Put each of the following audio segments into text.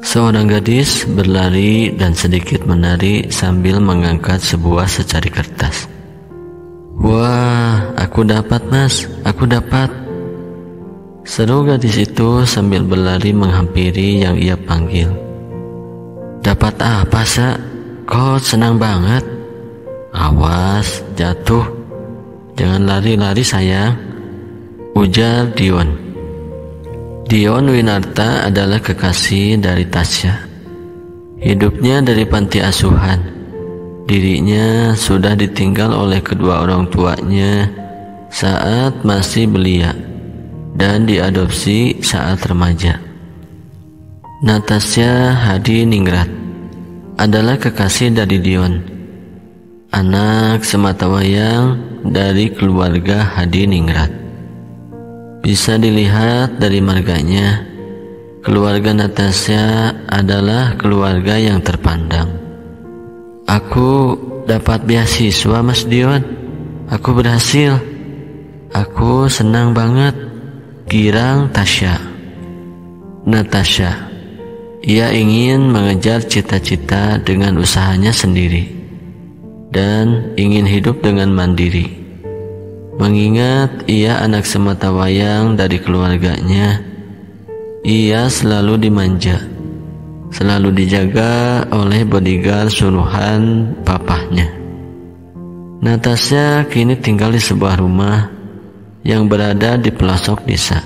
Seorang gadis berlari dan sedikit menari sambil mengangkat sebuah secari kertas. "Wah, aku dapat, Mas, aku dapat!" seru gadis itu sambil berlari menghampiri yang ia panggil. "Dapat apa, Sa? Kok senang banget?" "Awas, jatuh. Jangan lari-lari, sayang," ujar Dion. Dion Winarta adalah kekasih dari Tasya. Hidupnya dari panti asuhan. Dirinya sudah ditinggal oleh kedua orang tuanya saat masih belia dan diadopsi saat remaja. Natasha Hadi Ningrat adalah kekasih dari Dion, anak sematawayang dari keluarga Hadi Ningrat. Bisa dilihat dari marganya, keluarga Natasha adalah keluarga yang terpandang. "Aku dapat beasiswa, Mas Dion. Aku berhasil. Aku senang banget," girang Tasya. Natasha, ia ingin mengejar cita-cita dengan usahanya sendiri dan ingin hidup dengan mandiri. Mengingat ia anak sematawayang dari keluarganya, ia selalu dimanja, selalu dijaga oleh bodyguard suruhan papahnya. Natasha kini tinggal di sebuah rumah yang berada di pelosok desa.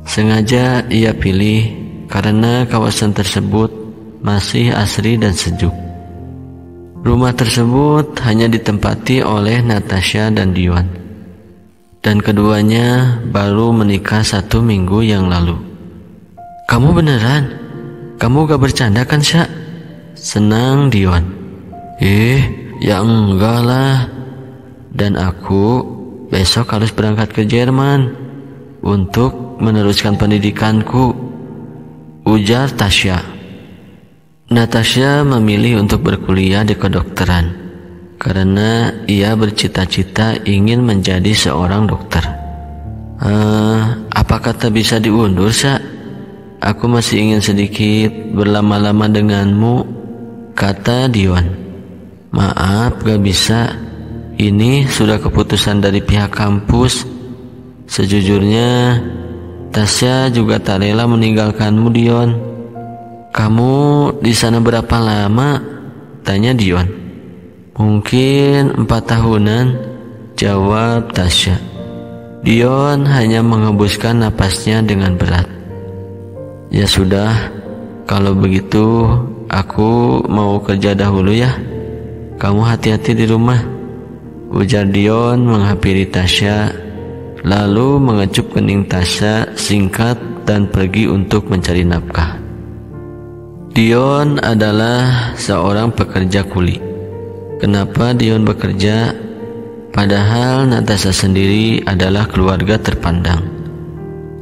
Sengaja ia pilih karena kawasan tersebut masih asri dan sejuk. Rumah tersebut hanya ditempati oleh Natasha dan Dion, dan keduanya baru menikah 1 minggu yang lalu. "Kamu beneran? Kamu gak bercanda kan, Sya?" senang Dion. Ya enggak lah. Dan aku besok harus berangkat ke Jerman untuk meneruskan pendidikanku, ujar Tasya. Natasha memilih untuk berkuliah di kedokteran karena ia bercita-cita ingin menjadi seorang dokter. Apa kata bisa diundur, Sa? Aku masih ingin sedikit berlama-lama denganmu, kata Dion. "Maaf, gak bisa. Ini sudah keputusan dari pihak kampus. Sejujurnya, Tasya juga tak rela meninggalkanmu, Dion." "Kamu di sana berapa lama?" tanya Dion. "Mungkin 4 tahunan, jawab Tasya. Dion hanya menghembuskan napasnya dengan berat. "Ya sudah, kalau begitu aku mau kerja dahulu ya. Kamu hati-hati di rumah," ujar Dion menghampiri Tasya, lalu mengecup kening Tasya singkat dan pergi untuk mencari nafkah. Dion adalah seorang pekerja kuli. Kenapa Dion bekerja, padahal Natasha sendiri adalah keluarga terpandang?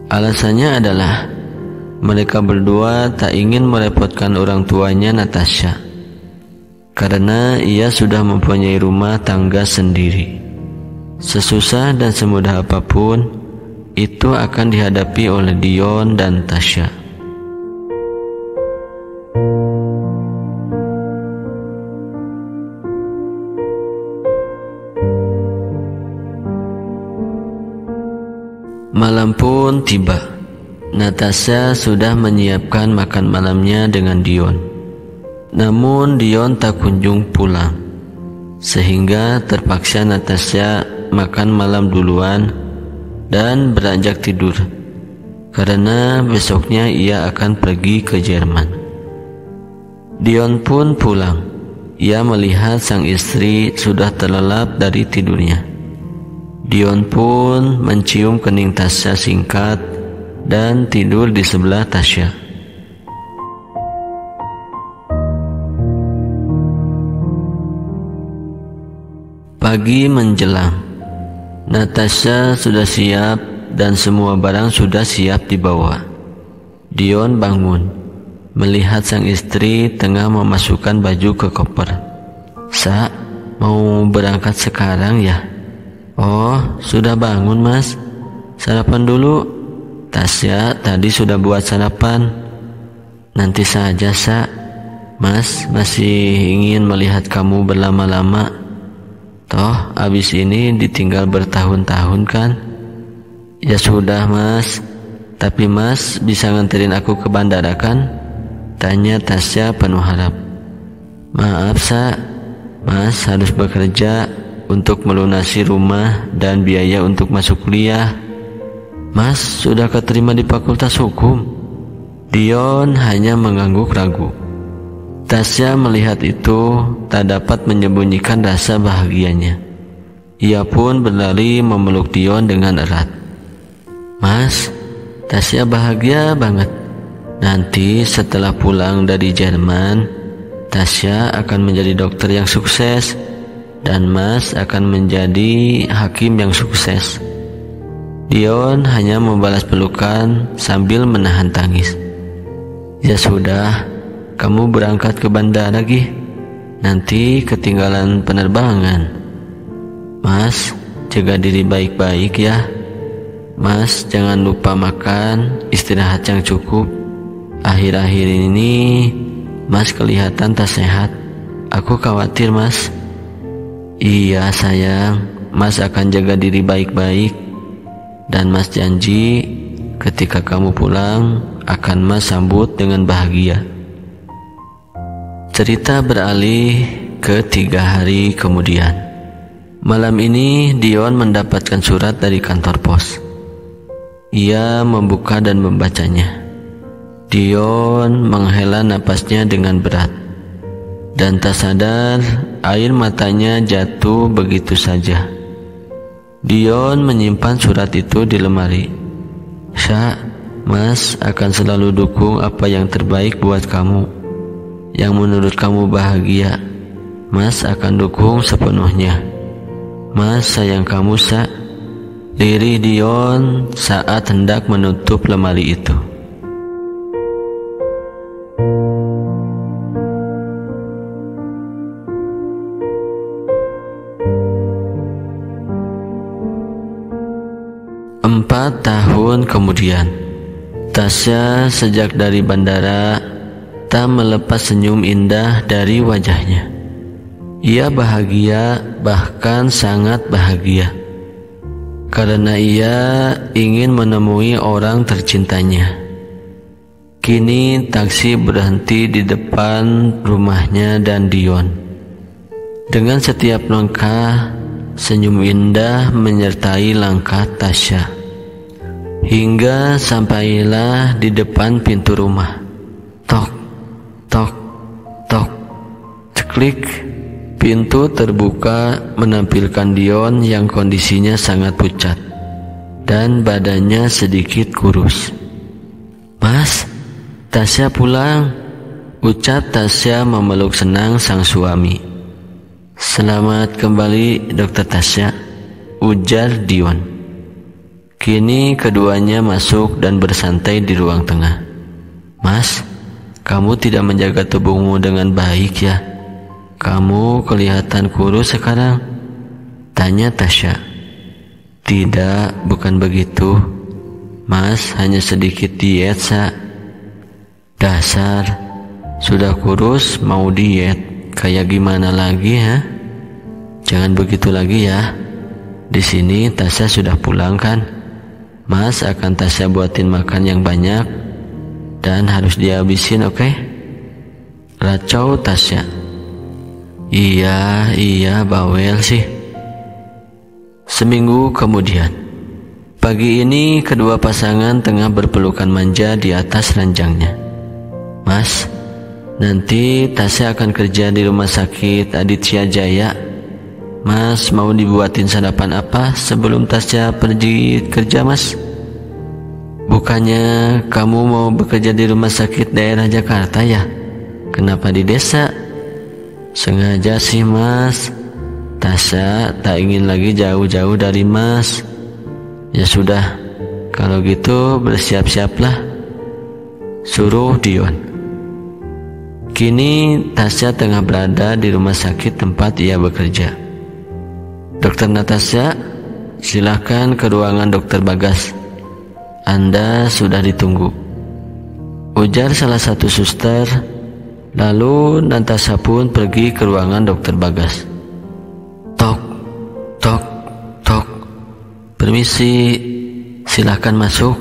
Alasannya adalah mereka berdua tak ingin merepotkan orang tuanya Natasha, karena ia sudah mempunyai rumah tangga sendiri. Sesusah dan semudah apapun, itu akan dihadapi oleh Dion dan Tasya. Malam pun tiba. Natasha sudah menyiapkan makan malamnya dengan Dion. Namun Dion tak kunjung pulang, sehingga terpaksa Natasha makan malam duluan dan beranjak tidur, karena besoknya ia akan pergi ke Jerman. Dion pun pulang. Ia melihat sang istri sudah terlelap dari tidurnya. Dion pun mencium kening Tasya singkat dan tidur di sebelah Tasya. Pagi menjelang. Natasha sudah siap dan semua barang sudah siap dibawa. Dion bangun, melihat sang istri tengah memasukkan baju ke koper. "Sa, mau berangkat sekarang ya?" "Oh, sudah bangun, Mas. Sarapan dulu." Tasya tadi sudah buat sarapan. Nanti saja, Sa. Mas masih ingin melihat kamu berlama-lama. Toh abis ini ditinggal bertahun-tahun kan? Ya sudah, Mas. Tapi Mas bisa nganterin aku ke bandara kan? Tanya Tasya penuh harap. Maaf, Sa. Mas harus bekerja untuk melunasi rumah dan biaya untuk masuk kuliah. Mas sudah keterima di Fakultas Hukum. Dion hanya mengangguk ragu. Tasya melihat itu tak dapat menyembunyikan rasa bahagianya. Ia pun berlari memeluk Dion dengan erat. Mas, Tasya bahagia banget. Nanti setelah pulang dari Jerman, Tasya akan menjadi dokter yang sukses dan Mas akan menjadi hakim yang sukses. Dion hanya membalas pelukan sambil menahan tangis. Ya sudah, kamu berangkat ke bandara lagi. Nanti ketinggalan penerbangan. Mas, jaga diri baik-baik ya. Mas, jangan lupa makan, istirahat yang cukup. Akhir-akhir ini Mas kelihatan tak sehat. Aku khawatir, Mas. Iya sayang, Mas akan jaga diri baik-baik. Dan Mas janji ketika kamu pulang akan Mas sambut dengan bahagia. Cerita beralih ke 3 hari kemudian. Malam ini Dion mendapatkan surat dari kantor pos. Ia membuka dan membacanya. Dion menghela napasnya dengan berat. Dan tak sadar air matanya jatuh begitu saja. Dion menyimpan surat itu di lemari. Sa, Mas akan selalu dukung apa yang terbaik buat kamu. Yang menurut kamu bahagia, Mas akan dukung sepenuhnya. Mas sayang kamu, Sa. Lirih Dion saat hendak menutup lemari itu. Empat tahun kemudian, Tasya sejak dari bandara tak melepas senyum indah dari wajahnya. Ia bahagia, bahkan sangat bahagia, karena ia ingin menemui orang tercintanya. Kini taksi berhenti di depan rumahnya dan Dion. Dengan setiap langkah, senyum indah menyertai langkah Tasya, hingga sampailah di depan pintu rumah. Tok, tok, tok. Ceklik, pintu terbuka menampilkan Dion yang kondisinya sangat pucat dan badannya sedikit kurus. Mas, Tasya pulang, ucap Tasya memeluk senang sang suami. Selamat kembali, Dokter Tasya, ujar Dion. Kini keduanya masuk dan bersantai di ruang tengah. Mas, kamu tidak menjaga tubuhmu dengan baik ya? Kamu kelihatan kurus sekarang, tanya Tasya. Tidak, bukan begitu. Mas hanya sedikit diet, Sa. Dasar, sudah kurus mau diet. Kayak gimana lagi ya? Jangan begitu lagi ya. Di sini Tasya sudah pulang kan? Mas akan Tasya buatin makan yang banyak dan harus dihabisin, oke? Racau Tasya. Iya, bawel sih. Seminggu kemudian, pagi ini kedua pasangan tengah berpelukan manja di atas ranjangnya. Mas, nanti Tasya akan kerja di rumah sakit Aditya Jaya. Mas mau dibuatin sarapan apa sebelum Tasya pergi kerja, Mas? Bukannya kamu mau bekerja di rumah sakit daerah Jakarta ya? Kenapa di desa? Sengaja sih, Mas. Tasya tak ingin lagi jauh-jauh dari Mas. Ya sudah, kalau gitu bersiap-siaplah, suruh Dion. Kini Tasya tengah berada di rumah sakit tempat ia bekerja. Dokter Natasha, silakan ke ruangan Dokter Bagas. Anda sudah ditunggu. ujar salah satu suster. Lalu Natasha pun pergi ke ruangan dokter Bagas. Tok, tok, tok. Permisi, silahkan masuk,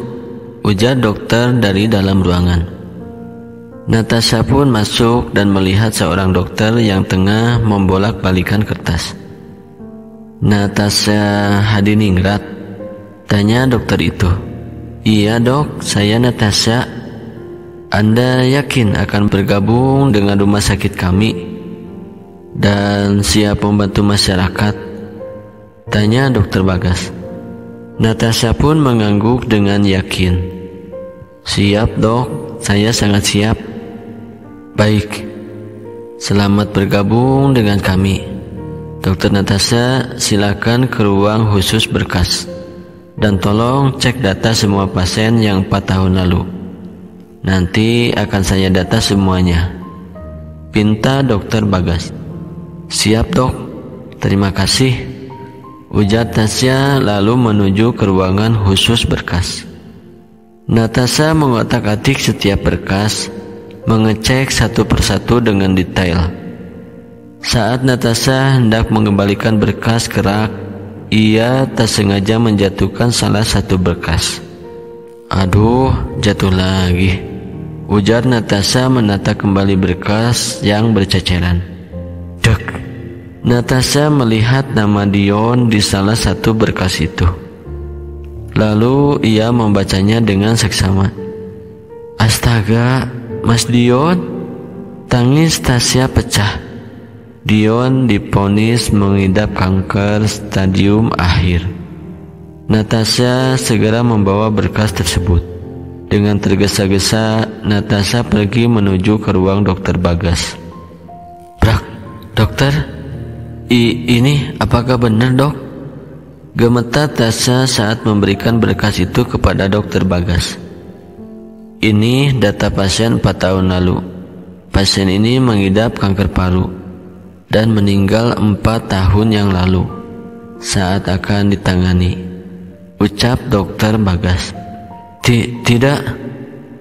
ujar dokter dari dalam ruangan. Natasha pun masuk dan melihat seorang dokter yang tengah membolak-balikan kertas. Natasha Hadiningrat, tanya dokter itu. Iya dok, saya Natasha. Anda yakin akan bergabung dengan rumah sakit kami dan siap membantu masyarakat? Tanya dokter Bagas. Natasha pun mengangguk dengan yakin. Siap dok, saya sangat siap. Baik, selamat bergabung dengan kami. Dokter Natasha, silakan ke ruang khusus berkas dan tolong cek data semua pasien yang 4 tahun lalu. Nanti akan saya data semuanya, pinta dokter Bagas. Siap dok, terima kasih, ujar Tasya lalu menuju ke ruangan khusus berkas. Natasha mengotak-atik setiap berkas, mengecek satu persatu dengan detail. Saat Natasha hendak mengembalikan berkas ke rak, ia tak sengaja menjatuhkan salah satu berkas. Aduh, jatuh lagi, ujar Natasha menata kembali berkas yang berceceran. Dek, Natasha melihat nama Dion di salah satu berkas itu. Lalu ia membacanya dengan seksama. Astaga, Mas Dion, tangis Tasya pecah. Dion divonis mengidap kanker stadium akhir. Natasha segera membawa berkas tersebut. Dengan tergesa-gesa, Natasha pergi menuju ke ruang dokter Bagas. Brak, dokter, ini apakah benar dok? Gemetar Tasya saat memberikan berkas itu kepada dokter Bagas. Ini data pasien 4 tahun lalu. Pasien ini mengidap kanker paru dan meninggal 4 tahun yang lalu saat akan ditangani, ucap dokter Bagas. Tidak,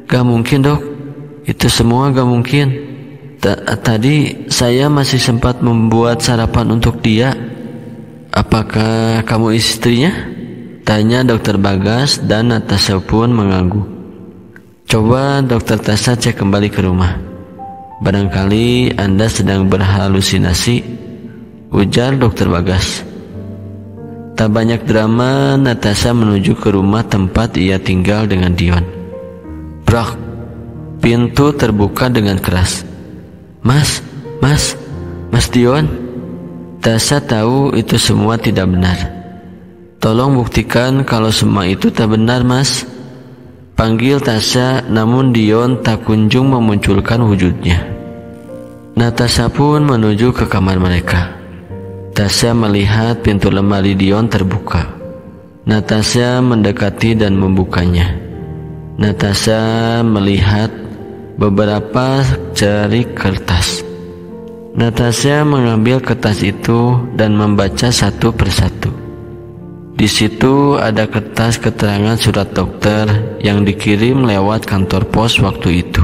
gak mungkin dok, itu semua gak mungkin. Tadi saya masih sempat membuat sarapan untuk dia. Apakah kamu istrinya? Tanya dokter Bagas dan Natasha pun mengangguk. Coba dokter Tasya cek kembali ke rumah. Barangkali Anda sedang berhalusinasi, ujar dokter Bagas. Tak banyak drama, Natasha menuju ke rumah tempat ia tinggal dengan Dion. Brak, pintu terbuka dengan keras. Mas Dion. Tasya tahu itu semua tidak benar. Tolong buktikan kalau semua itu tak benar, Mas. Panggil Tasya, namun Dion tak kunjung memunculkan wujudnya. Natasha pun menuju ke kamar mereka. Tasya melihat pintu lemari Dion terbuka. Natasha mendekati dan membukanya. Natasha melihat beberapa cerik kertas. Natasha mengambil kertas itu dan membaca satu persatu. Di situ ada kertas keterangan surat dokter yang dikirim lewat kantor pos waktu itu.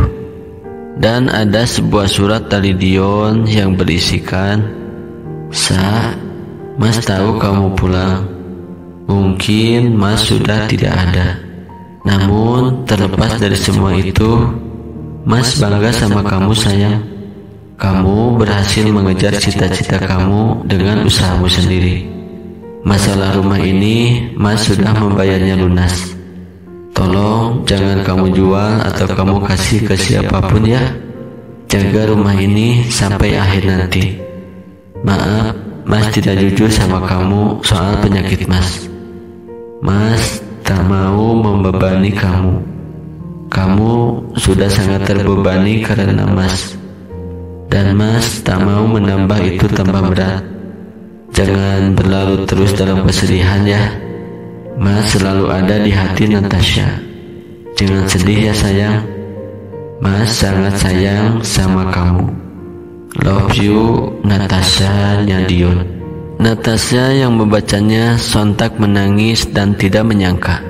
Dan ada sebuah surat dari Dion yang berisikan, Mas tahu kamu pulang. Mungkin Mas sudah tidak ada. Namun terlepas dari semua itu, Mas bangga sama kamu sayang. Kamu berhasil mengejar cita-cita kamu dengan usahamu sendiri. Masalah rumah ini Mas sudah membayarnya lunas. Tolong jangan kamu jual atau kamu kasih ke siapapun ya. Jaga rumah ini sampai akhir nanti. Maaf, Mas tidak jujur sama kamu soal penyakit Mas. Mas tak mau membebani kamu. Kamu sudah sangat terbebani karena Mas. Dan Mas tak mau menambah itu tambah berat. Jangan berlarut terus dalam kesedihan ya. Mas selalu ada di hati Natasha. Jangan sedih ya sayang. Mas sangat sayang sama kamu. Love you, Natasha nya Dion. Natasha yang membacanya sontak menangis dan tidak menyangka.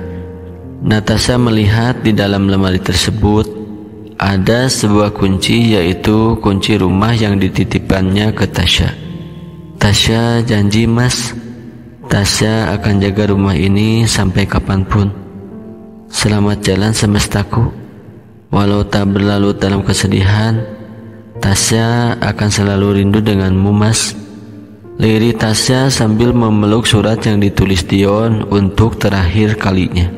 Natasha melihat di dalam lemari tersebut ada sebuah kunci, yaitu kunci rumah yang dititipannya ke Tasya. Tasya janji mas, Tasya akan jaga rumah ini sampai kapanpun. Selamat jalan semestaku. Walau tak berlalu dalam kesedihan, Tasya akan selalu rindu denganmu mas. Lirik Tasya sambil memeluk surat yang ditulis Dion untuk terakhir kalinya.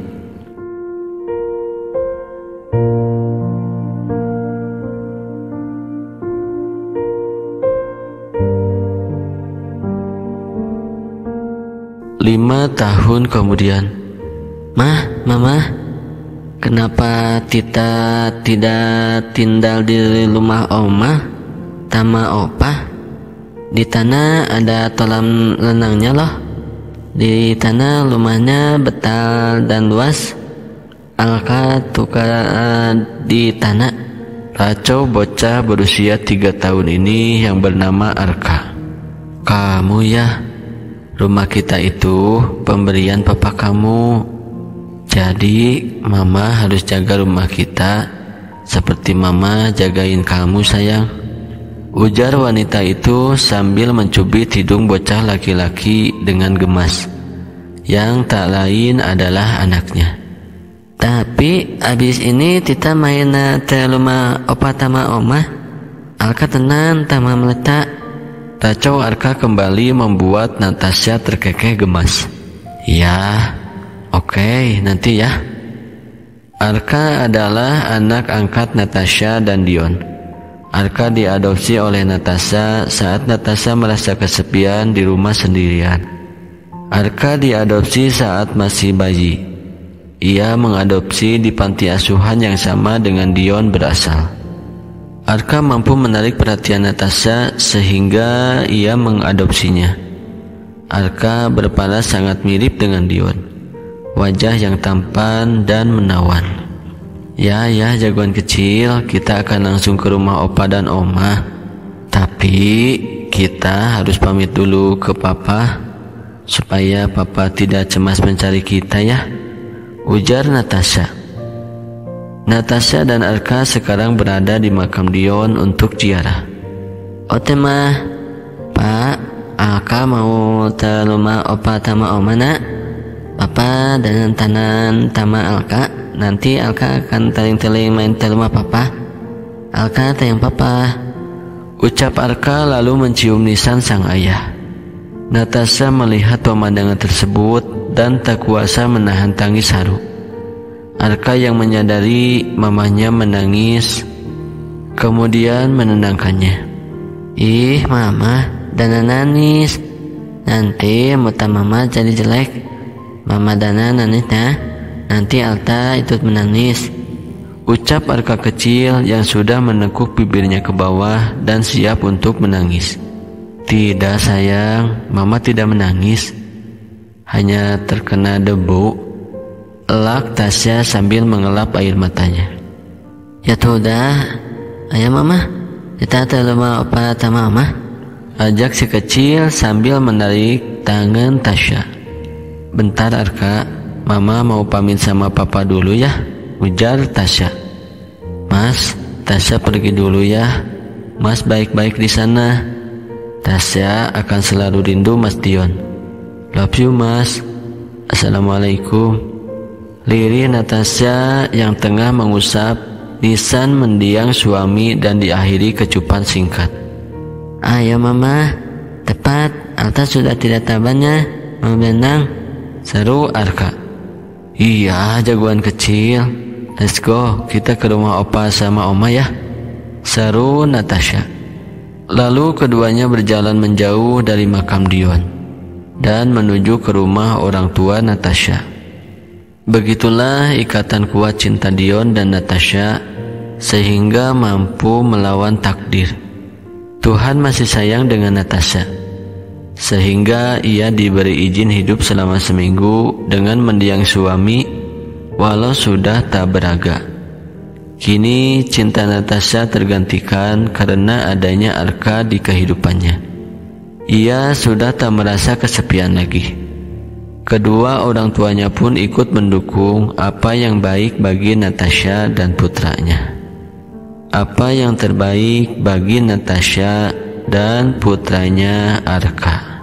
Lima tahun kemudian. Mama, kenapa Tita tidak tinggal di rumah Oma sama Opa? Di tanah ada kolam renangnya loh. Di tanah rumahnya betal dan luas. Alka tukar di tanah. Racau bocah berusia 3 tahun ini yang bernama Arka. Kamu ya, rumah kita itu pemberian papa kamu. Jadi mama harus jaga rumah kita seperti mama jagain kamu sayang, ujar wanita itu sambil mencubit hidung bocah laki-laki dengan gemas, yang tak lain adalah anaknya. Tapi abis ini Tita main ke rumah opa tama oma. Alka tenang tama meletak. Racau Arka kembali membuat Natasha terkekeh gemas. Ya, oke, nanti ya. Arka adalah anak angkat Natasha dan Dion. Arka diadopsi oleh Natasha saat Natasha merasa kesepian di rumah sendirian. Arka diadopsi saat masih bayi. Ia mengadopsi di panti asuhan yang sama dengan Dion berasal. Arka mampu menarik perhatian Natasha sehingga ia mengadopsinya. Arka berpala sangat mirip dengan Dion, wajah yang tampan dan menawan. Ya jagoan kecil, kita akan langsung ke rumah opa dan oma. Tapi kita harus pamit dulu ke papa supaya papa tidak cemas mencari kita ya, ujar Natasha. Natasha dan Arka sekarang berada di makam Dion untuk ziarah. Otema, Pak, Arka mau ke rumah opa tama oma nak. Papa dengan tanan tama Alka. Nanti Alka akan teling-teling main ke rumah papa. Alka tayang papa, ucap Arka lalu mencium nisan sang ayah. Natasha melihat pemandangan tersebut dan tak kuasa menahan tangis haru. Arka yang menyadari mamanya menangis kemudian menenangkannya. Ih mama, dana nangis. Nanti muta mama jadi jelek. Mama dana nangis nah. Nanti Alta ikut menangis, ucap Arka kecil yang sudah menekuk bibirnya ke bawah dan siap untuk menangis. Tidak sayang, mama tidak menangis, hanya terkena debu, elak Tasya sambil mengelap air matanya. Ya sudah, ayah mama, kita ke rumah opa sama mama, ajak si kecil sambil menarik tangan Tasya. Bentar Arka, mama mau pamit sama papa dulu ya, ujar Tasya. Mas, Tasya pergi dulu ya. Mas baik-baik di sana. Tasya akan selalu rindu Mas Dion. Love you mas. Assalamualaikum. Lirik Natasha yang tengah mengusap nisan mendiang suami dan diakhiri kecupan singkat. Ayo mama, tepat, Alta sudah tidak tabannya, mau berenang, seru Arka. Iya jagoan kecil, let's go, kita ke rumah opa sama oma ya, seru Natasha. Lalu keduanya berjalan menjauh dari makam Dion dan menuju ke rumah orang tua Natasha. Begitulah ikatan kuat cinta Dion dan Natasha sehingga mampu melawan takdir. Tuhan masih sayang dengan Natasha sehingga ia diberi izin hidup selama seminggu dengan mendiang suami walau sudah tak beraga. Kini cinta Natasha tergantikan karena adanya Arka di kehidupannya. Ia sudah tak merasa kesepian lagi. Kedua orang tuanya pun ikut mendukung apa yang baik bagi Natasha dan putranya. apa yang terbaik bagi Natasha dan putranya Arka.